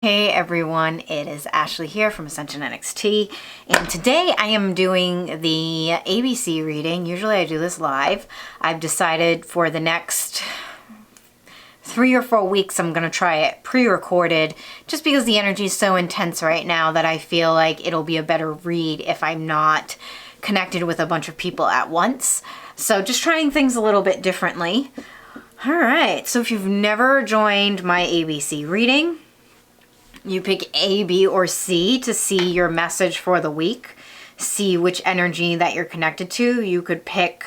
Hey everyone, it is Ashley here from Ascension NXT, and today I am doing the ABC reading. Usually I do this live. I've decided for the next 3 or 4 weeks I'm going to try it pre-recorded, just because the energy is so intense right now that I feel like it'll be a better read if I'm not connected with a bunch of people at once. So just trying things a little bit differently. All right, so if you've never joined my ABC reading, you pick A, B, or C to see your message for the week. See which energy that you're connected to. You could pick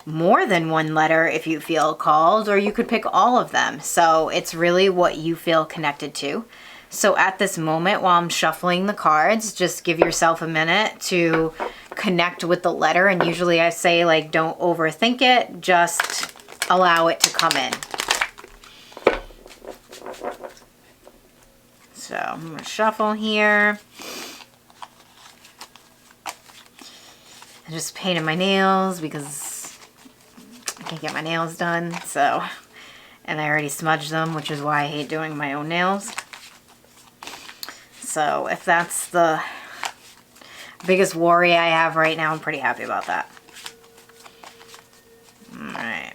more than one letter if you feel called, or you could pick all of them. So it's really what you feel connected to. So at this moment, while I'm shuffling the cards, just give yourself a minute to connect with the letter. And usually I say, like, don't overthink it. Just allow it to come in. So I'm going to shuffle here. I just painted my nails because I can't get my nails done. So, and I already smudged them, which is why I hate doing my own nails. So if that's the biggest worry I have right now, I'm pretty happy about that. All right.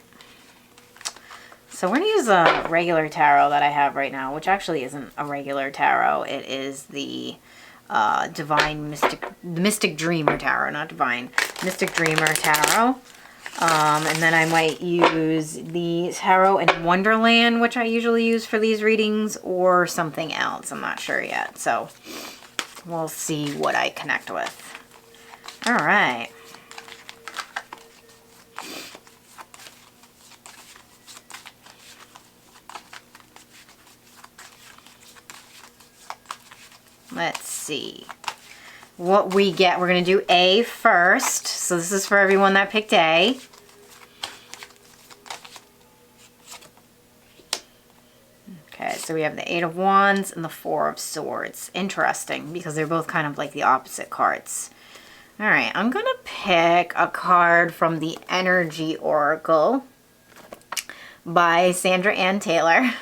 So we're going to use a regular tarot that I have right now, which actually isn't a regular tarot. It is the Mystic Dreamer Tarot, not Divine. Mystic Dreamer Tarot. And then I might use the Tarot in Wonderland, which I usually use for these readings, or something else. I'm not sure yet. So we'll see what I connect with. All right. Let's see what we get. We're going to do A first. So this is for everyone that picked A. Okay, so we have the Eight of Wands and the Four of Swords. Interesting, because they're both kind of like the opposite cards. All right, I'm going to pick a card from the Energy Oracle by Sandra Ann Taylor.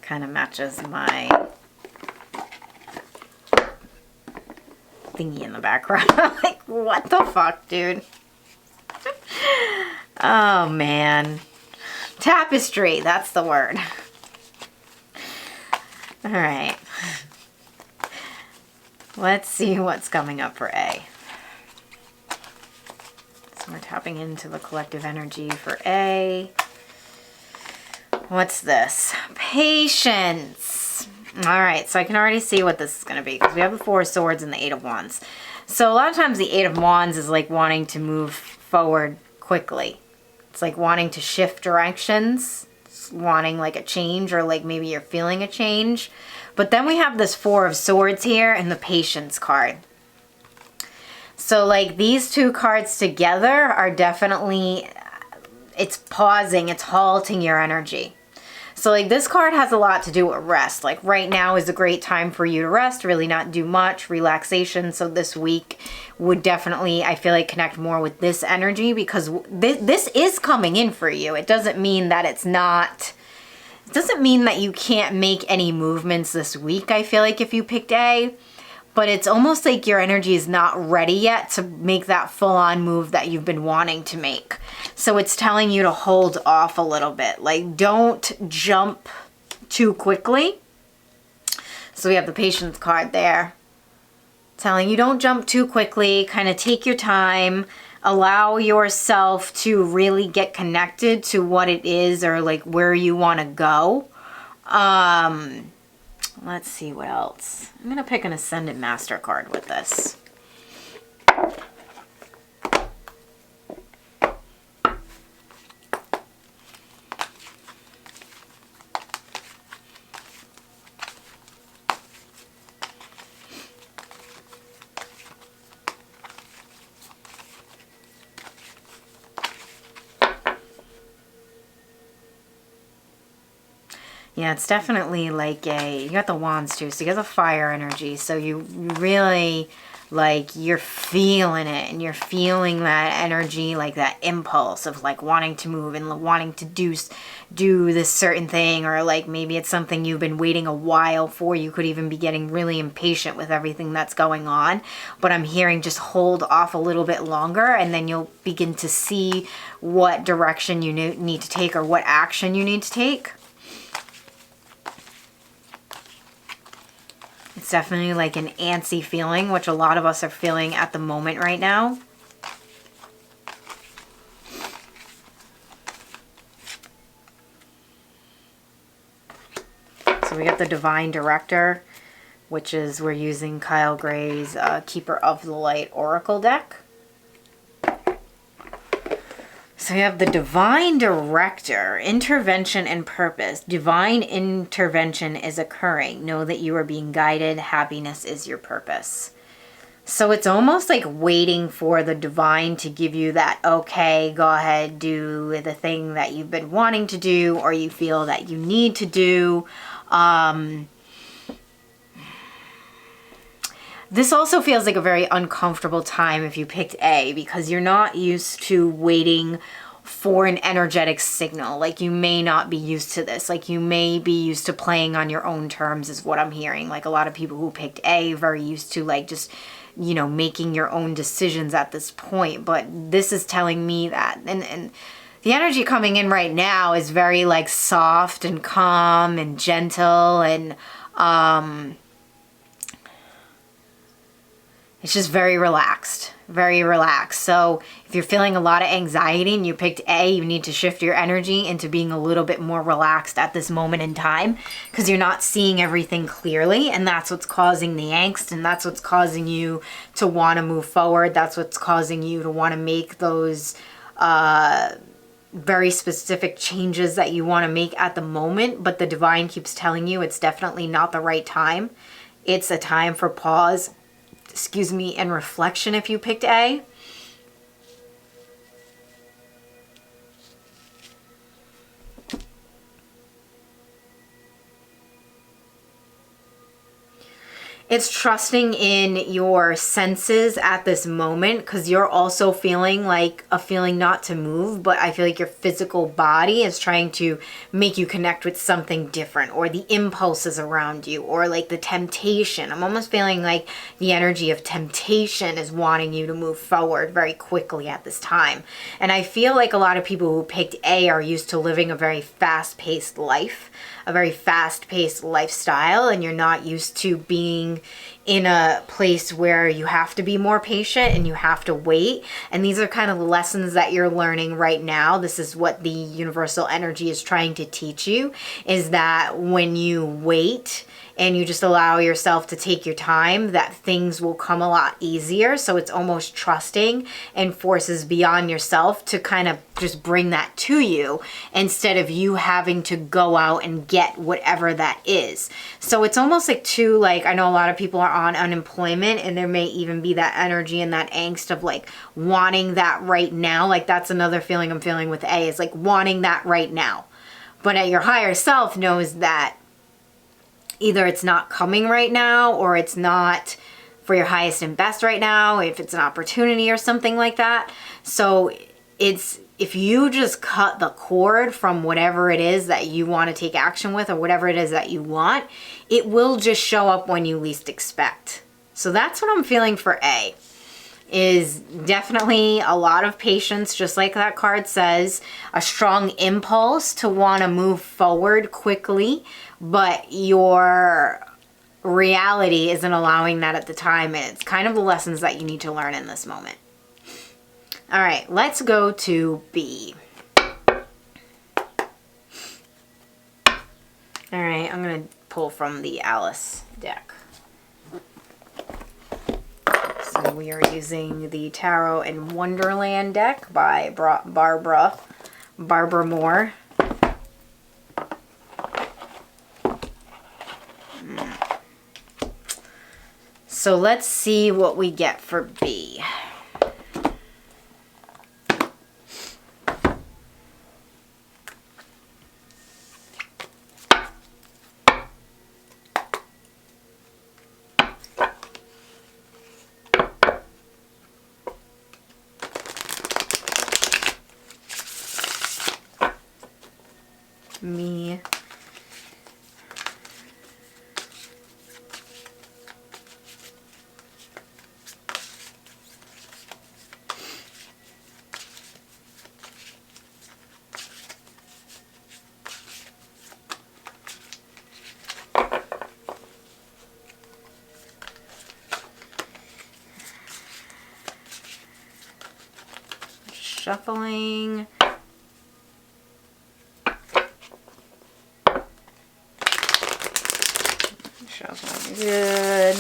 Kind of matches my thingy in the background. Like, what the fuck, dude? Oh, man. Tapestry, that's the word. All right. Let's see what's coming up for A. So we're tapping into the collective energy for A. What's this? Patience. All right, so I can already see what this is going to be, because we have the Four of Swords and the Eight of Wands. So a lot of times the Eight of Wands is like wanting to move forward quickly. It's like wanting to shift directions. It's wanting like a change, or like maybe you're feeling a change. But then we have this Four of Swords here and the Patience card. So like these two cards together are definitely, it's pausing, it's halting your energy. So like this card has a lot to do with rest. Like right now is a great time for you to rest, really not do much, relaxation. So this week would definitely, I feel like, connect more with this energy, because this is coming in for you. It doesn't mean that it's not, it doesn't mean that you can't make any movements this week, I feel like, if you picked A. But it's almost like your energy is not ready yet to make that full-on move that you've been wanting to make. So it's telling you to hold off a little bit. Like, don't jump too quickly. So we have the Patience card there. Telling you don't jump too quickly. Kind of take your time. Allow yourself to really get connected to what it is, or like where you want to go. Let's see what else. I'm going to pick an Ascended Master card with this. Yeah, it's definitely like you got the Wands too, so you got the fire energy, so you really like you're feeling it and you're feeling that energy, like that impulse of like wanting to move and wanting to do this certain thing, or like maybe it's something you've been waiting a while for. You could even be getting really impatient with everything that's going on, but I'm hearing just hold off a little bit longer, and then you'll begin to see what direction you need to take or what action you need to take. It's definitely like an antsy feeling, which a lot of us are feeling at the moment right now. So we got the Divine Director, which is, we're using Kyle Gray's Keeper of the Light Oracle deck. So we have the Divine Director, intervention and purpose. Divine intervention is occurring. Know that you are being guided. Happiness is your purpose. So it's almost like waiting for the divine to give you that, okay, go ahead, do the thing that you've been wanting to do, or you feel that you need to do. This also feels like a very uncomfortable time if you picked A, because you're not used to waiting for an energetic signal. Like you may not be used to this. Like you may be used to playing on your own terms is what I'm hearing. Like a lot of people who picked A very used to like just, you know, making your own decisions at this point. But this is telling me that, and the energy coming in right now is very like soft and calm and gentle, and it's just very relaxed, very relaxed. So if you're feeling a lot of anxiety and you picked A, you need to shift your energy into being a little bit more relaxed at this moment in time, because you're not seeing everything clearly, and that's what's causing the angst, and that's what's causing you to want to move forward. That's what's causing you to want to make those very specific changes that you want to make at the moment. But the divine keeps telling you it's definitely not the right time. It's a time for pause, and reflection if you picked A. It's trusting in your senses at this moment, because you're also feeling like a feeling not to move, but I feel like your physical body is trying to make you connect with something different, or the impulses around you, or like the temptation. I'm almost feeling like the energy of temptation is wanting you to move forward very quickly at this time. And I feel like a lot of people who picked A are used to living a very fast-paced life, a very fast-paced lifestyle, and you're not used to being in a place where you have to be more patient and you have to wait. And these are kind of the lessons that you're learning right now. This is what the universal energy is trying to teach you, is that when you wait and you just allow yourself to take your time, that things will come a lot easier. So it's almost trusting and forces beyond yourself to kind of just bring that to you, instead of you having to go out and get whatever that is. So it's almost like too, like, I know a lot of people are on unemployment, and there may even be that energy and that angst of like wanting that right now. Like that's another feeling I'm feeling with A, is like wanting that right now. But your higher self knows that either it's not coming right now, or it's not for your highest and best right now, if it's an opportunity or something like that. So it's, if you just cut the cord from whatever it is that you want to take action with, or whatever it is that you want, it will just show up when you least expect. So that's what I'm feeling for A, is definitely a lot of patience, just like that card says, a strong impulse to want to move forward quickly, but your reality isn't allowing that at the time, and it's kind of the lessons that you need to learn in this moment. All right, let's go to B. All right, I'm going to pull from the Alice deck. So we are using the Tarot in Wonderland deck by Barbara Moore. So let's see what we get for B. me. Shuffling. Shuffling good.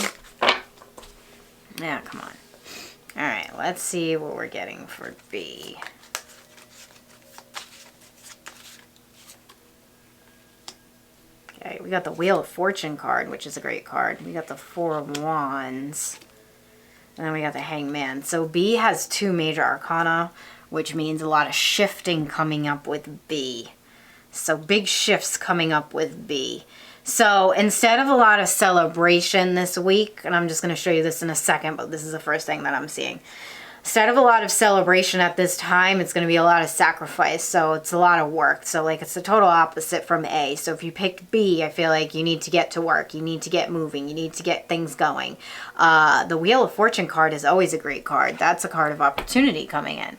Yeah, come on. All right, let's see what we're getting for B. Okay, we got the Wheel of Fortune card, which is a great card. We got the Four of Wands. And then we got the Hangman. So B has 2 major arcana, which means a lot of shifting coming up with B. So big shifts coming up with B. So instead of a lot of celebration this week, and I'm just going to show you this in a second, but this is the first thing that I'm seeing. Instead of a lot of celebration at this time, it's going to be a lot of sacrifice. So it's a lot of work. So like it's the total opposite from A. So if you picked B, I feel like you need to get to work. You need to get moving. You need to get things going. The Wheel of Fortune card is always a great card. That's a card of opportunity coming in.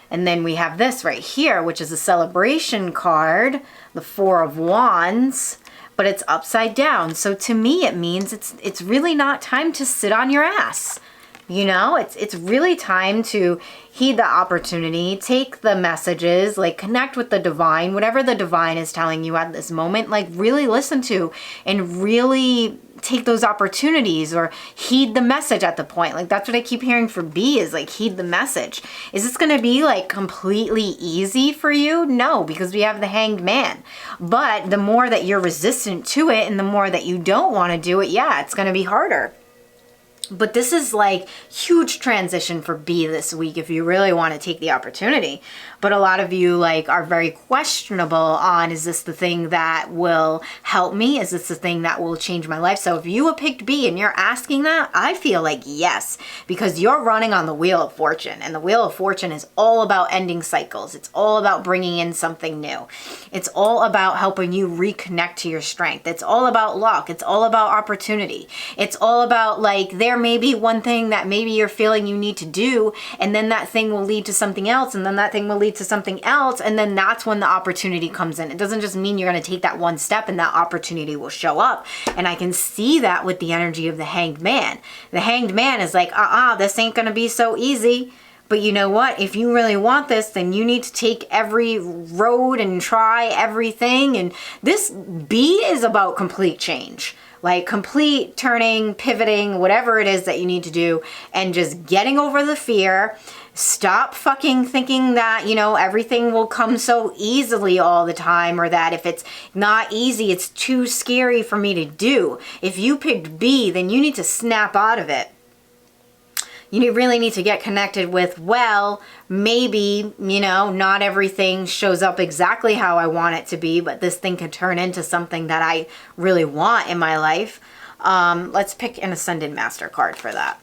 And then we have this right here, which is a celebration card, the Four of Wands, but it's upside down. So to me, it means it's really not time to sit on your ass. You know, it's really time to heed the opportunity, take the messages, like connect with the divine, whatever the divine is telling you at this moment, like really listen to and really take those opportunities or heed the message at the point. Like that's what I keep hearing for B is like heed the message. Is this going to be like completely easy for you? No, because we have the Hanged Man. But the more that you're resistant to it and the more that you don't want to do it, yeah, it's going to be harder. But this is like huge transition for B this week if you really want to take the opportunity. But a lot of you like are very questionable on, is this the thing that will help me? Is this the thing that will change my life? So if you have picked B and you're asking that, I feel like yes, because you're running on the Wheel of Fortune, and the Wheel of Fortune is all about ending cycles. It's all about bringing in something new. It's all about helping you reconnect to your strength. It's all about luck. It's all about opportunity. It's all about like there may be one thing that maybe you're feeling you need to do, and then that thing will lead to something else, and then that thing will lead to something else, and then that's when the opportunity comes in. It doesn't just mean you're going to take that one step and that opportunity will show up. And I can see that with the energy of the Hanged Man. The Hanged Man is like, this ain't going to be so easy. But you know what? If you really want this, then you need to take every road and try everything. And this B is about complete change. Like complete turning, pivoting, whatever it is that you need to do, and just getting over the fear. Stop fucking thinking that, you know, everything will come so easily all the time, or that if it's not easy, it's too scary for me to do. If you picked B, then you need to snap out of it. You really need to get connected with, well, maybe, you know, not everything shows up exactly how I want it to be, but this thing could turn into something that I really want in my life. Let's pick an Ascended Master card for that.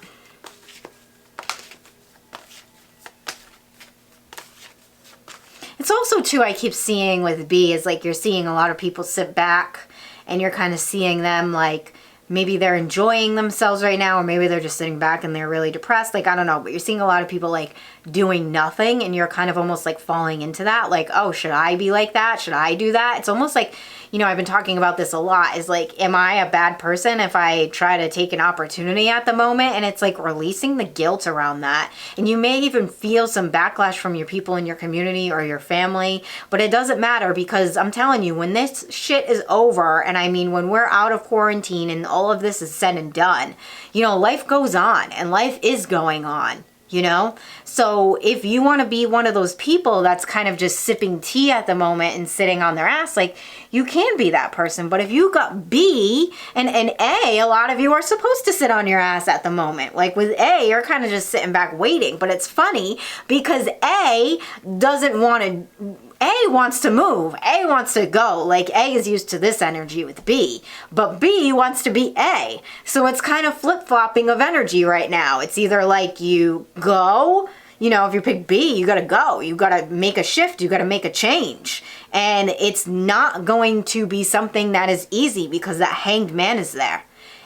It's also, too, I keep seeing with B is like you're seeing a lot of people sit back and you're kind of seeing them like, maybe they're enjoying themselves right now, or maybe they're just sitting back and they're really depressed. Like, I don't know, but you're seeing a lot of people like doing nothing, and you're kind of almost like falling into that. Like, oh, should I be like that? Should I do that? It's almost like, you know, I've been talking about this a lot, is like, am I a bad person if I try to take an opportunity at the moment? And it's like releasing the guilt around that. And you may even feel some backlash from your people in your community or your family, but it doesn't matter, because I'm telling you, when this shit is over, and I mean, when we're out of quarantine and all of this is said and done, you know, life goes on and life is going on. You know, so if you want to be one of those people that's kind of just sipping tea at the moment and sitting on their ass, like, you can be that person. But if you got B and A, lot of you are supposed to sit on your ass at the moment. Like with A, you're kind of just sitting back waiting. But it's funny because A doesn't want to. A wants to move. A wants to go. Like, A is used to this energy with B, but B wants to be A. So it's kind of flip-flopping of energy right now. It's either like you go, you know, if you pick B, you got to go. You got to make a shift. You got to make a change. And it's not going to be something that is easy because that Hanged Man is there.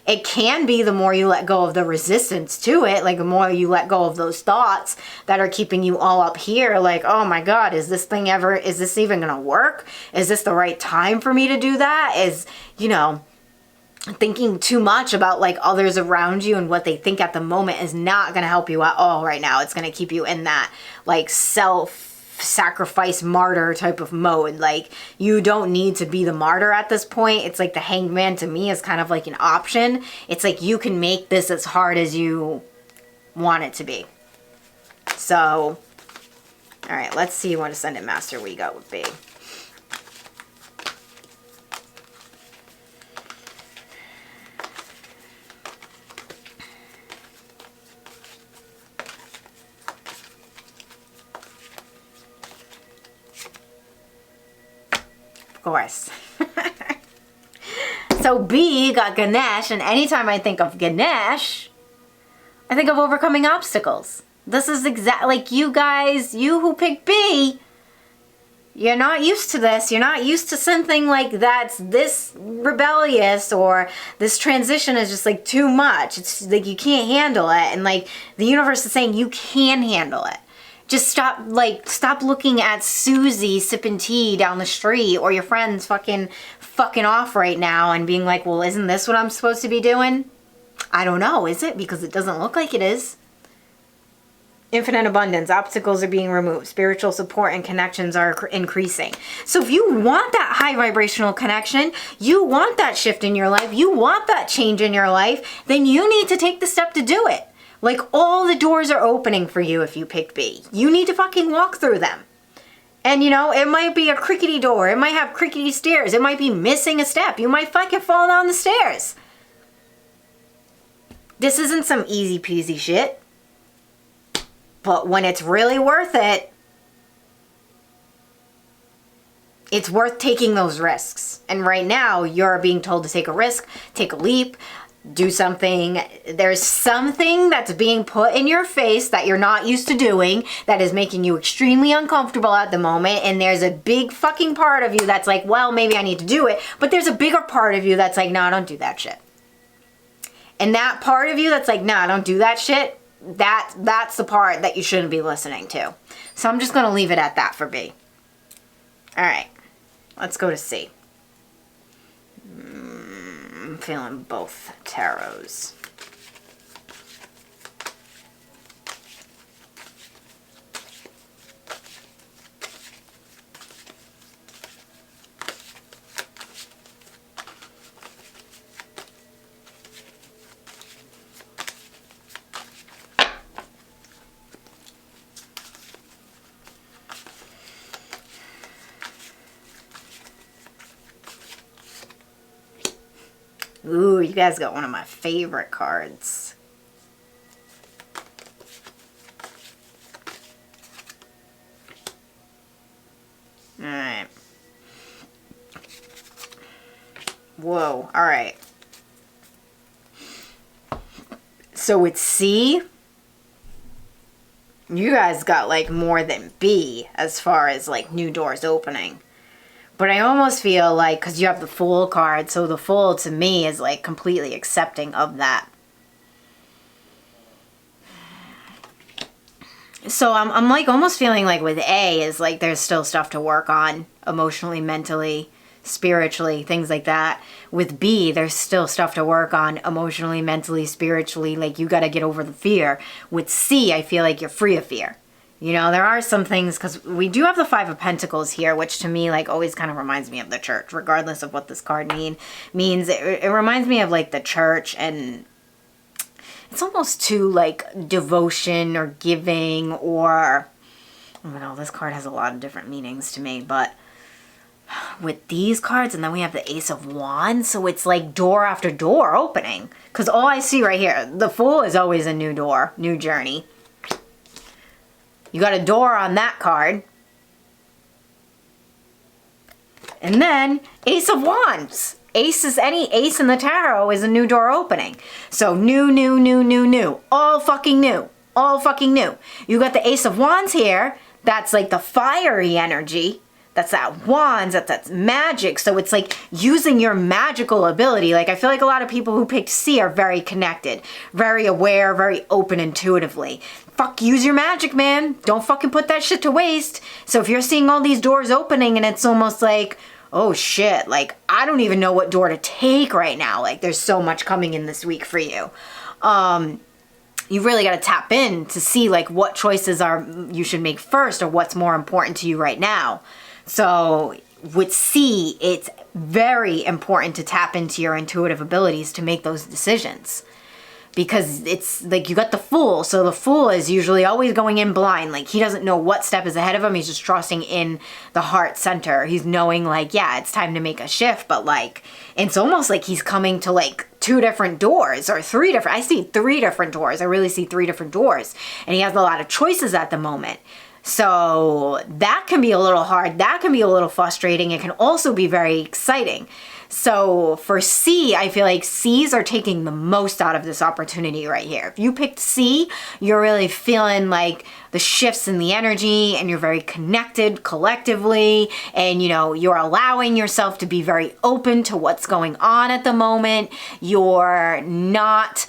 It can be the more you let go of the resistance to it, like the more you let go of those thoughts that are keeping you all up here, like, oh my God, is this even gonna work? Is this the right time for me to do that? Is, thinking too much about like others around you and what they think at the moment is not gonna help you at all right now. It's gonna keep you in that like self-sacrifice martyr type of mode. Like, you don't need to be the martyr at this point. It's like the Hanged Man to me is kind of like an option. It's like you can make this as hard as you want it to be. So, all right, let's see what Ascended Master we got would be. Course. So B got Ganesh, and anytime I think of Ganesh, I think of overcoming obstacles. This is like you guys, you who picked B, you're not used to this. You're not used to something like that's this rebellious, or this transition is just like too much. It's like you can't handle it, and like the universe is saying you can handle it. Just stop looking at Susie sipping tea down the street, or your friends fucking off right now and being like, well, isn't this what I'm supposed to be doing? I don't know, is it? Because it doesn't look like it is. Infinite abundance, obstacles are being removed, spiritual support and connections are increasing. So if you want that high vibrational connection, you want that shift in your life, you want that change in your life, then you need to take the step to do it. Like, all the doors are opening for you if you pick B. You need to fucking walk through them. And it might be a crickety door. It might have crickety stairs. It might be missing a step. You might fucking fall down the stairs. This isn't some easy peasy shit. But when it's really worth it, it's worth taking those risks. And right now, you're being told to take a risk, take a leap, do something. There's something that's being put in your face that you're not used to doing that is making you extremely uncomfortable at the moment. And there's a big fucking part of you that's like, well, maybe I need to do it. But there's a bigger part of you that's like, no, don't do that shit. And that part of you that's like, no, don't do that shit. That's the part that you shouldn't be listening to. So I'm just going to leave it at that for B. All right, let's go to C. I'm feeling both tarots. Ooh, you guys got one of my favorite cards. Alright. Whoa, alright. So with C, you guys got like more than B as far as like new doors opening. But I almost feel like, because you have the Fool card, so the Fool to me is like completely accepting of that. So I'm like almost feeling like with A is like there's still stuff to work on emotionally, mentally, spiritually, things like that. With B, there's still stuff to work on emotionally, mentally, spiritually. Like you got to get over the fear. With C, I feel like you're free of fear. There are some things, because we do have the Five of Pentacles here, which to me, like, always kind of reminds me of the church, regardless of what this card means. It reminds me of, like, the church, and it's almost too, like, devotion or giving or, I don't know, this card has a lot of different meanings to me, but with these cards, and then we have the Ace of Wands, so it's like door after door opening, because all I see right here, the Fool is always a new door, new journey. You got a door on that card. And then Ace of Wands. Any ace in the tarot is a new door opening. So new. All fucking new. All fucking new. You got the Ace of Wands here. That's like the fiery energy. that's that wands, that's magic. So it's like using your magical ability. Like I feel like a lot of people who picked C are very connected, very aware, very open intuitively. Fuck, use your magic, man. Don't fucking put that shit to waste. So if you're seeing all these doors opening and it's almost like, oh shit, like I don't even know what door to take right now. Like there's so much coming in this week for you. You really got to tap in to see like what choices are you should make first or what's more important to you right now. So with C, it's very important to tap into your intuitive abilities to make those decisions. Because it's like you got the Fool. So the Fool is usually always going in blind. Like he doesn't know what step is ahead of him. He's just trusting in the heart center. He's knowing like, yeah, it's time to make a shift. But like, it's almost like he's coming to like 2 different doors or 3 different. I see 3 different doors. I really see 3 different doors. And he has a lot of choices at the moment. So that can be a little hard. That can be a little frustrating. It can also be very exciting. So for C, I feel like C's are taking the most out of this opportunity right here. If you picked C, you're really feeling like the shifts in the energy and you're very connected collectively and, you know, you're allowing yourself to be very open to what's going on at the moment. You're not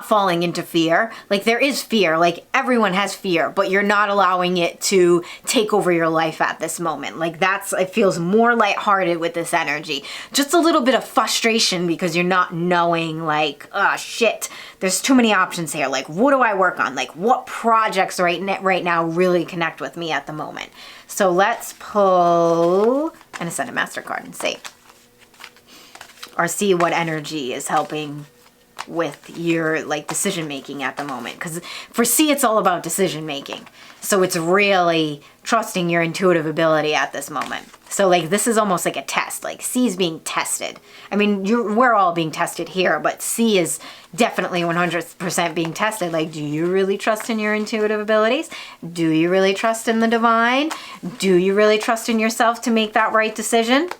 falling into fear. Like there is fear, like everyone has fear, but you're not allowing it to take over your life at this moment. Like it feels more lighthearted with this energy. Just a little bit of frustration because you're not knowing like, oh shit, there's too many options here. Like what do I work on? Like what projects right now really connect with me at the moment? So let's pull an Ascended Master card and see. Or see what energy is helping with your like decision making at the moment, because for C it's all about decision making, so it's really trusting your intuitive ability at this moment. So like this is almost like a test. Like C is being tested. I mean we're all being tested here, but C is definitely 100% being tested. Like, do you really trust in your intuitive abilities? Do you really trust in the divine? Do you really trust in yourself to make that right decision?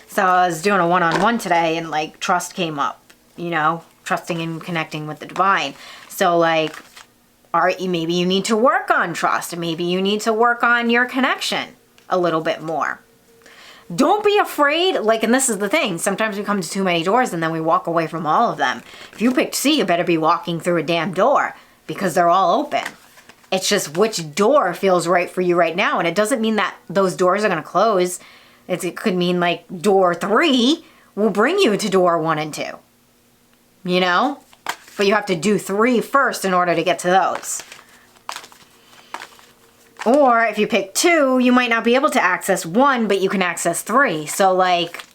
So I was doing a one-on-one today and like trust came up. You know, trusting and connecting with the divine. So like, maybe you need to work on trust. Maybe you need to work on your connection a little bit more. Don't be afraid. Like, and this is the thing. Sometimes we come to too many doors and then we walk away from all of them. If you picked C, you better be walking through a damn door because they're all open. It's just which door feels right for you right now. And it doesn't mean that those doors are going to close. It could mean like door 3 will bring you to door 1 and 2. You know, but you have to do 3 first in order to get to those. Or if you pick 2, you might not be able to access 1, but you can access 3. So like,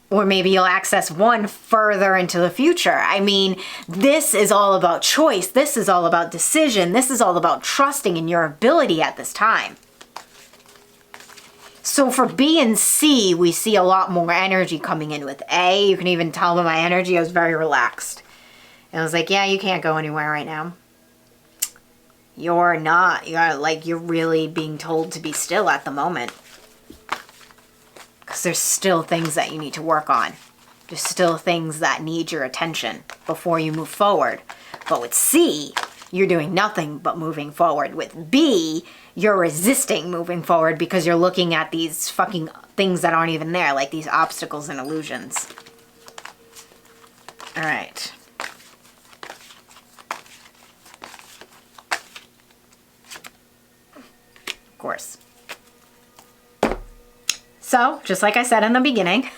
or maybe you'll access 1 further into the future. I mean, this is all about choice. This is all about decision. This is all about trusting in your ability at this time. So for B and C, we see a lot more energy coming in. With A, you can even tell by my energy, I was very relaxed. And I was like, yeah, you can't go anywhere right now. You're not. You're really being told to be still at the moment. Because there's still things that you need to work on. There's still things that need your attention before you move forward. But with C, you're doing nothing but moving forward. With B, you're resisting moving forward because you're looking at these fucking things that aren't even there, like these obstacles and illusions. All right. Of course. So, just like I said in the beginning,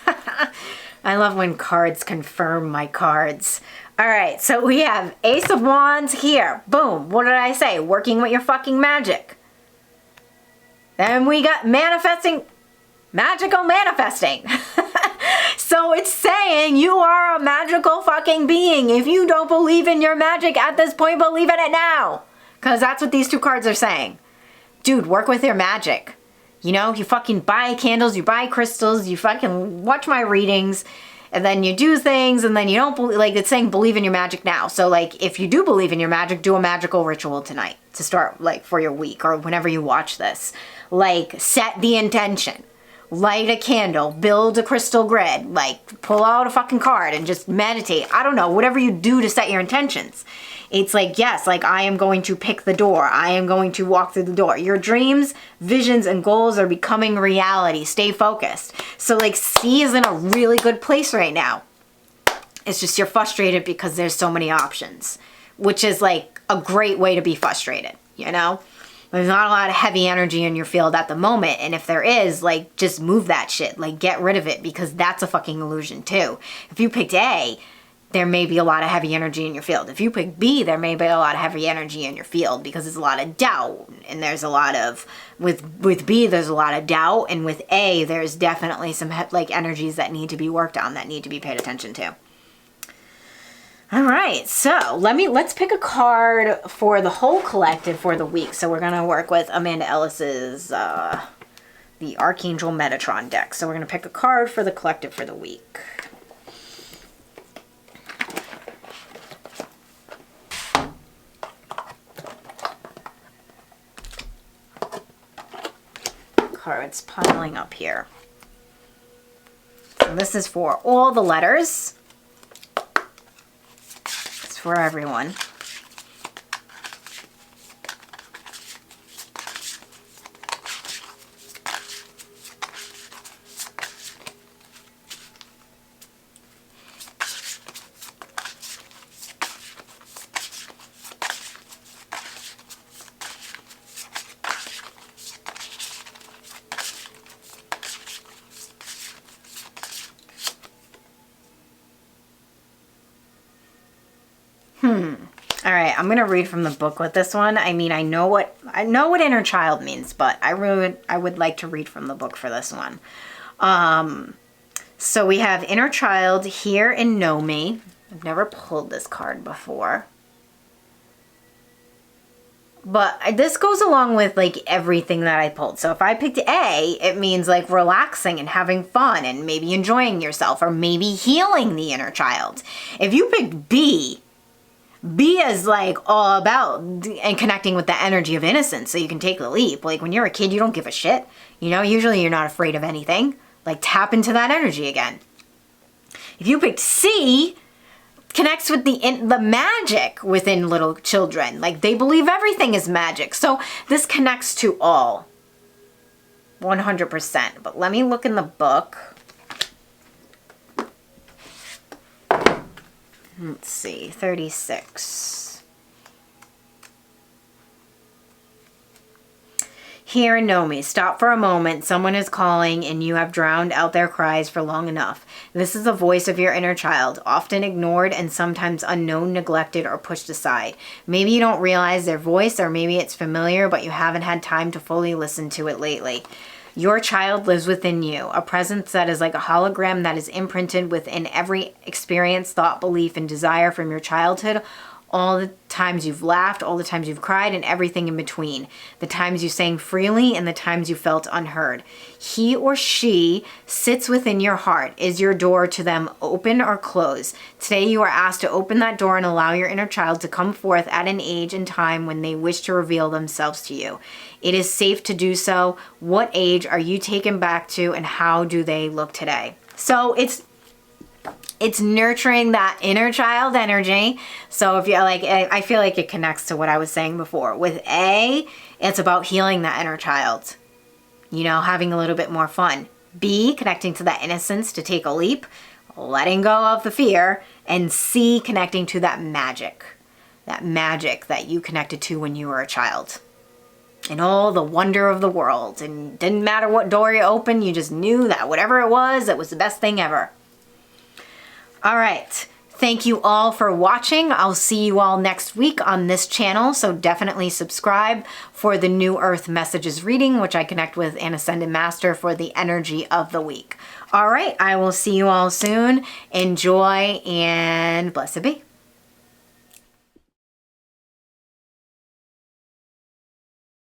I love when cards confirm my cards. All right, so we have Ace of Wands here. Boom. What did I say? Working with your fucking magic. Then we got manifesting, magical manifesting. So it's saying you are a magical fucking being. If you don't believe in your magic at this point, believe in it now. Because that's what these 2 cards are saying. Dude, work with your magic. You know, you fucking buy candles, you buy crystals, you fucking watch my readings, and then you do things, and then you don't believe, like it's saying believe in your magic now. So like if you do believe in your magic, do a magical ritual tonight to start like for your week or whenever you watch this. Like set the intention. light a candle, build a crystal grid, like pull out a fucking card and just meditate. I don't know, whatever you do to set your intentions. It's like, yes, like I am going to pick the door. I am going to walk through the door. Your dreams, visions, and goals are becoming reality. Stay focused. So like C is in a really good place right now. It's just you're frustrated because there's so many options, which is like a great way to be frustrated, you know? There's not a lot of heavy energy in your field at the moment. And if there is, like, just move that shit. Like, get rid of it, because that's a fucking illusion too. If you picked A, there may be a lot of heavy energy in your field. If you pick B, there may be a lot of heavy energy in your field, because there's a lot of doubt. And there's a lot of, with B, there's a lot of doubt. And with A, there's definitely some like energies that need to be worked on, that need to be paid attention to. All right, so let's pick a card for the whole collective for the week. So we're gonna work with Amanda Ellis's the Archangel Metatron deck. So we're gonna pick a card for the collective for the week. Cards piling up here. So this is for all the letters. For everyone. All right, I'm gonna read from the book with this one. I mean, I know what inner child means, but I would like to read from the book for this one. So we have inner child, hear and know me. I've never pulled this card before, but this goes along with like everything that I pulled. So if I picked A, it means like relaxing and having fun and maybe enjoying yourself, or maybe healing the inner child. If you picked B is like all about and connecting with the energy of innocence, so you can take the leap. Like when you're a kid, you don't give a shit. You know, usually you're not afraid of anything. Like tap into that energy again. If you picked C, connects with the magic within little children. Like they believe everything is magic. So this connects to all 100%. But let me look in the book. Let's see, 36. Hear and know me. Stop for a moment. Someone is calling and you have drowned out their cries for long enough. This is the voice of your inner child, often ignored and sometimes unknown, neglected, or pushed aside. Maybe you don't realize their voice, or maybe it's familiar, but you haven't had time to fully listen to it lately. Your child lives within you, a presence that is like a hologram that is imprinted within every experience, thought, belief, and desire from your childhood. All the times you've laughed, all the times you've cried, and everything in between. The times you sang freely and the times you felt unheard. He or she sits within your heart. Is your door to them open or closed? Today you are asked to open that door and allow your inner child to come forth at an age and time when they wish to reveal themselves to you. It is safe to do so. What age are you taken back to, and how do they look today? So it's nurturing that inner child energy. So if you're like, I feel like it connects to what I was saying before. With A, it's about healing that inner child, you know, having a little bit more fun. B, connecting to that innocence to take a leap, letting go of the fear. And C, connecting to that magic that you connected to when you were a child. And all the wonder of the world. And didn't matter what door you opened, you just knew that whatever it was the best thing ever. All right. Thank you all for watching. I'll see you all next week on this channel. So definitely subscribe for the New Earth Messages reading, which I connect with an Ascended Master for the energy of the week. All right. I will see you all soon. Enjoy and blessed be.